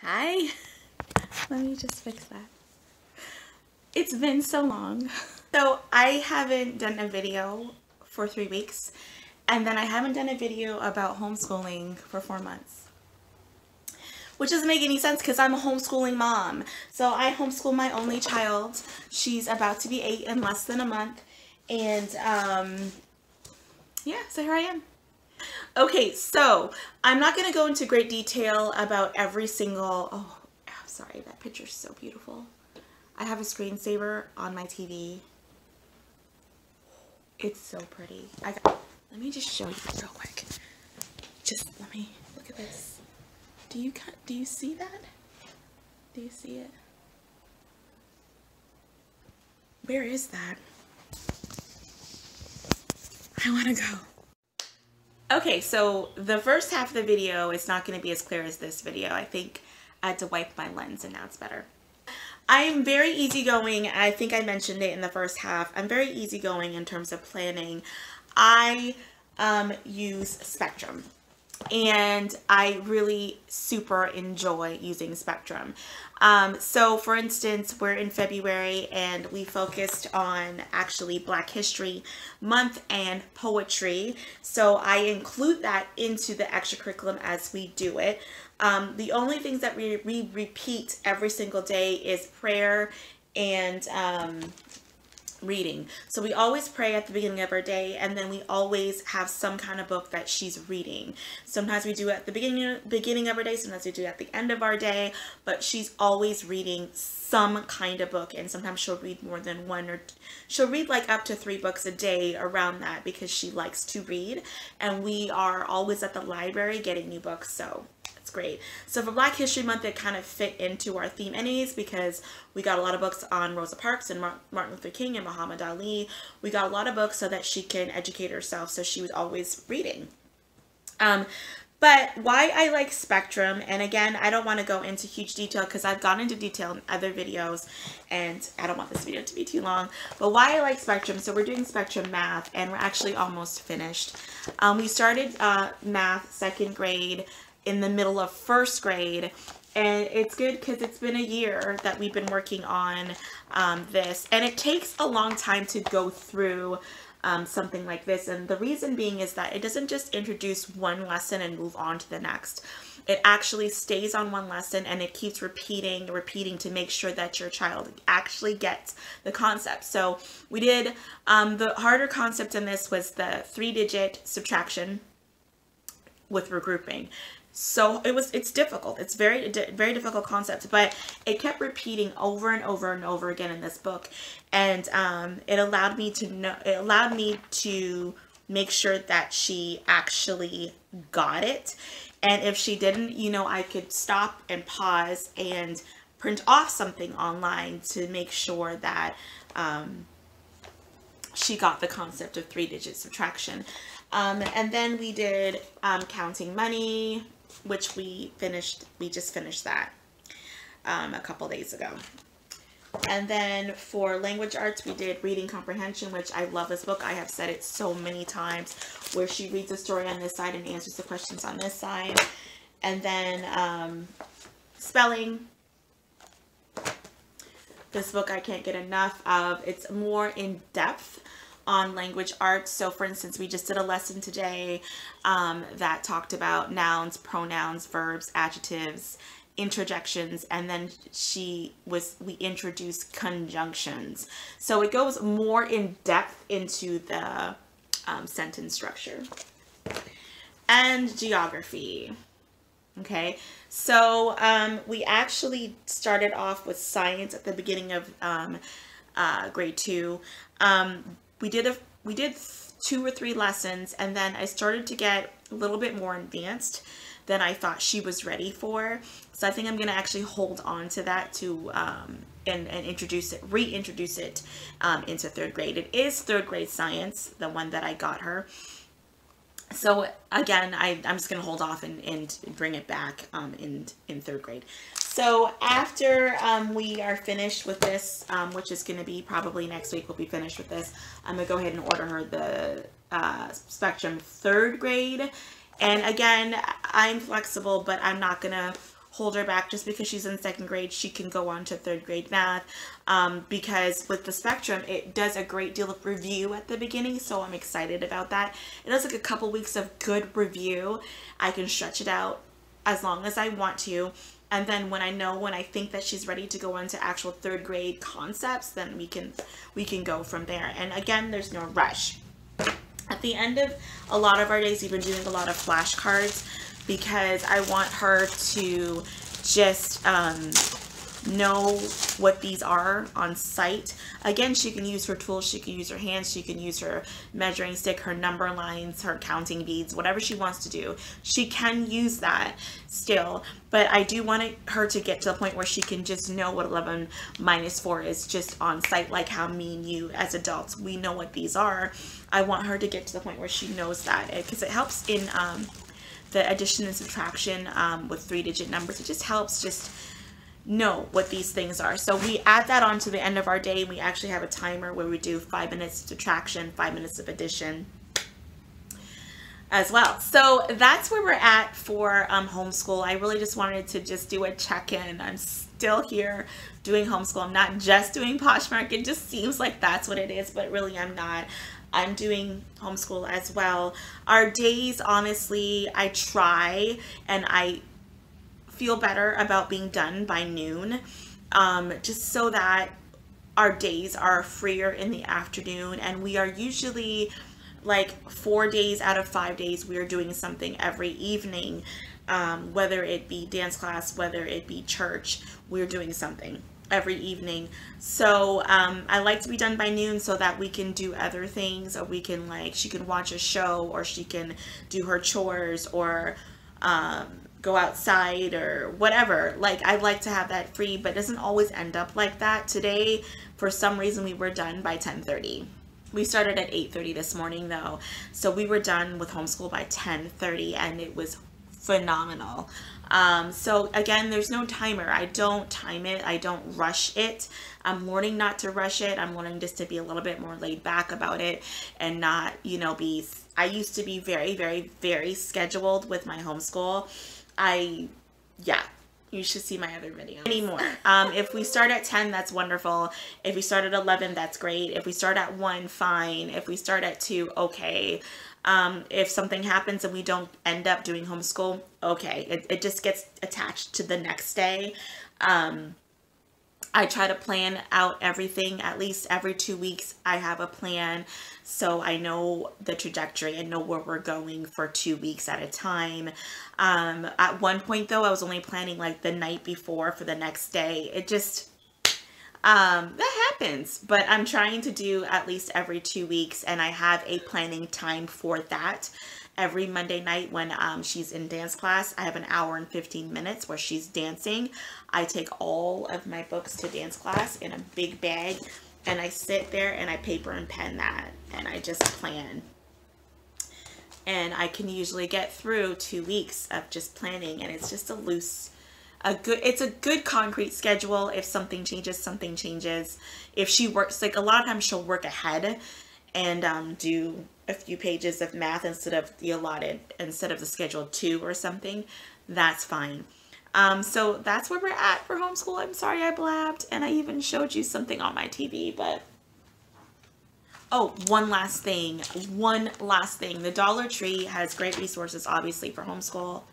Hi. Let me just fix that. It's been so long. So I haven't done a video for 3 weeks, and then I haven't done a video about homeschooling for 4 months. Which doesn't make any sense because I'm a homeschooling mom. So I homeschool my only child. She's about to be 8 in less than a month. And yeah, so here I am. Okay, so I'm not going to go into great detail about every single, oh, sorry, that picture's so beautiful. I have a screensaver on my TV. It's so pretty. Let me just show you real quick. Just let me look at this. Do you see that? Do you see it? Where is that? I want to go. Okay, so the first half of the video is not going to be as clear as this video. I think I had to wipe my lens and now it's better. I am very easygoing. I think I mentioned it in the first half. I'm very easygoing in terms of planning. I use Spectrum, and I really super enjoy using Spectrum. So for instance, we're in February and we focused on actually Black History Month and poetry. So I include that into the extra curriculum as we do it. The only things that we repeat every single day is prayer and reading. So we always pray at the beginning of our day, and then we always have some kind of book that she's reading. Sometimes we do it at the beginning of our day, sometimes we do it at the end of our day, but she's always reading some kind of book, and sometimes she'll read more than one, or she'll read like up to 3 books a day around that because she likes to read, and we are always at the library getting new books, so it's great. So for Black History Month, it kind of fit into our theme anyways because we got a lot of books on Rosa Parks and Martin Luther King and Muhammad Ali. We got a lot of books so that she can educate herself, so she was always reading. But why I like Spectrum, and again, I don't want to go into huge detail because I've gone into detail in other videos and I don't want this video to be too long, but why I like Spectrum, so we're doing Spectrum Math and we're actually almost finished. We started math 2nd grade in the middle of 1st grade, and it's good because it's been a year that we've been working on this, and it takes a long time to go through something like this, and the reason being is that it doesn't just introduce one lesson and move on to the next. It actually stays on one lesson and it keeps repeating to make sure that your child actually gets the concept. So we did the harder concept in this was the 3-digit subtraction with regrouping. So it's difficult. It's very difficult concept, but it kept repeating over and over and over again in this book, and it allowed me to make sure that she actually got it. And if she didn't, you know, I could stop and pause and print off something online to make sure that she got the concept of 3-digit subtraction. And then we did counting money, which we just finished that a couple days ago. And then for language arts, we did reading comprehension, which I love this book. I have said it so many times, where she reads a story on this side and answers the questions on this side. And then spelling. This book I can't get enough of. It's more in depth on language arts. So for instance, we just did a lesson today that talked about nouns, pronouns, verbs, adjectives, interjections, and then we introduced conjunctions. So it goes more in depth into the sentence structure. And geography. Okay, so we actually started off with science at the beginning of grade 2. We did 2 or 3 lessons, and then I started to get a little bit more advanced than I thought she was ready for. So I think I'm going to actually hold on to that to and reintroduce it into 3rd grade. It is 3rd grade science, the one that I got her. So again, I'm just going to hold off and bring it back in 3rd grade. So after we are finished with this, which is going to be probably next week, we'll be finished with this. I'm going to go ahead and order her the Spectrum 3rd grade. And again, I'm flexible, but I'm not going to hold her back. Just because she's in 2nd grade, she can go on to 3rd grade math, because with the spectrum, it does a great deal of review at the beginning, so I'm excited about that. It does like a couple weeks of good review. I can stretch it out as long as I want to, and then when I think that she's ready to go into actual 3rd grade concepts, then we can go from there. And again, there's no rush. At the end of a lot of our days, we've been doing a lot of flashcards because I want her to just know what these are on sight. Again, she can use her tools, she can use her hands, she can use her measuring stick, her number lines, her counting beads, whatever she wants to do. She can use that still, but I do want her to get to the point where she can just know what 11 minus 4 is just on sight, like how me and you as adults, we know what these are. I want her to get to the point where she knows that, because it helps in the addition and subtraction with 3-digit numbers. It just helps just know what these things are. So we add that on to the end of our day. We actually have a timer where we do 5 minutes of subtraction, 5 minutes of addition as well. So that's where we're at for homeschool. I really just wanted to just do a check-in. I'm still here doing homeschool. I'm not just doing Poshmark. It just seems like that's what it is, but really I'm not. I'm doing homeschool as well. Our days, honestly, I try and I feel better about being done by noon, just so that our days are freer in the afternoon, and we are usually like 4 days out of 5 days we are doing something every evening, whether it be dance class, whether it be church, we're doing something every evening. So I like to be done by noon so that we can do other things, or we can, like, she can watch a show, or she can do her chores, or go outside, or whatever. Like, I like to have that free, but it doesn't always end up like that. Today, for some reason, we were done by 10:30. We started at 8:30 this morning though, so we were done with homeschool by 10:30, and it was phenomenal. So again, there's no timer. I don't time it. I don't rush it. I'm learning not to rush it. I'm learning just to be a little bit more laid back about it, and not, you know, I used to be very, very, very scheduled with my homeschool. Yeah, you should see my other video anymore. If we start at 10, that's wonderful. If we start at 11, that's great. If we start at 1, fine. If we start at 2, okay. If something happens and we don't end up doing homeschool, okay. It just gets attached to the next day. I try to plan out everything at least every 2 weeks. I have a plan, so I know the trajectory and know where we're going for 2 weeks at a time. At one point though, I was only planning like the night before for the next day. It just, that happens, but I'm trying to do at least every 2 weeks, and I have a planning time for that. Every Monday night when she's in dance class, I have an hour and 15 minutes where she's dancing. I take all of my books to dance class in a big bag, and I sit there and I paper and pen that, and I just plan. And I can usually get through 2 weeks of just planning, and it's just it's a good concrete schedule. If something changes, something changes. If she works, like a lot of times she'll work ahead and do a few pages of math instead of the scheduled 2 or something. That's fine. So that's where we're at for homeschool. I'm sorry I blabbed, and I even showed you something on my TV, but oh, one last thing. The Dollar Tree has great resources, obviously, for homeschool,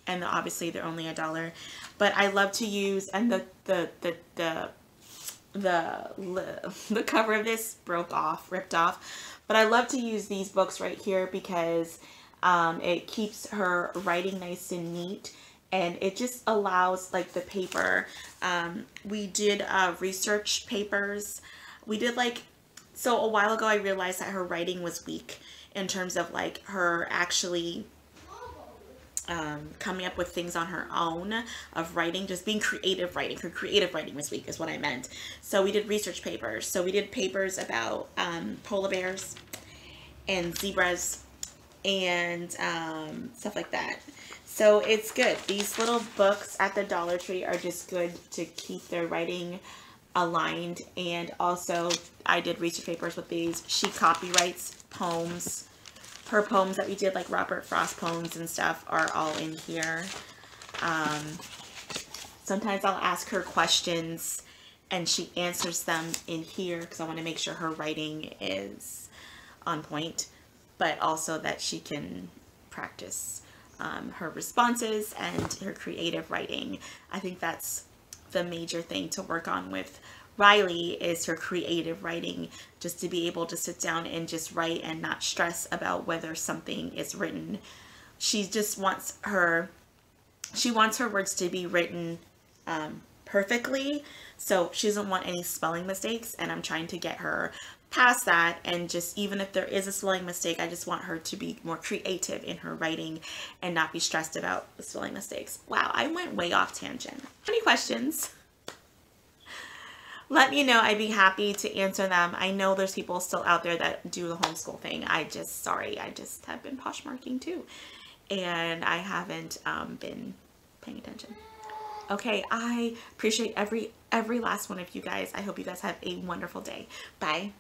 and obviously they're only $1. But I love to use, and the cover of this ripped off, but I love to use these books right here because it keeps her writing nice and neat, and it just allows, like, the paper. We did research papers. We did, like, so a while ago I realized that her writing was weak in terms of, like, her actually coming up with things on her own of writing, just being creative writing. Her creative writing was weak is what I meant. So we did research papers. So we did papers about polar bears and zebras and stuff like that. So it's good. These little books at the Dollar Tree are just good to keep their writing aligned. And also I did research papers with these. She copyrights poems. Her poems that we did, like Robert Frost poems and stuff, are all in here. Sometimes I'll ask her questions and she answers them in here because I want to make sure her writing is on point, but also that she can practice her responses and her creative writing. I think that's the major thing to work on with Riley, is her creative writing, just to be able to sit down and just write and not stress about whether something is written. She just wants her words to be written perfectly, so she doesn't want any spelling mistakes, and I'm trying to get her past that. And just, even if there is a spelling mistake, I just want her to be more creative in her writing and not be stressed about the spelling mistakes. Wow, I went way off tangent. Any questions? Let me know. I'd be happy to answer them. I know there's people still out there that do the homeschool thing. I just have been Poshmarking too, and I haven't been paying attention. Okay, I appreciate every last one of you guys. I hope you guys have a wonderful day. Bye.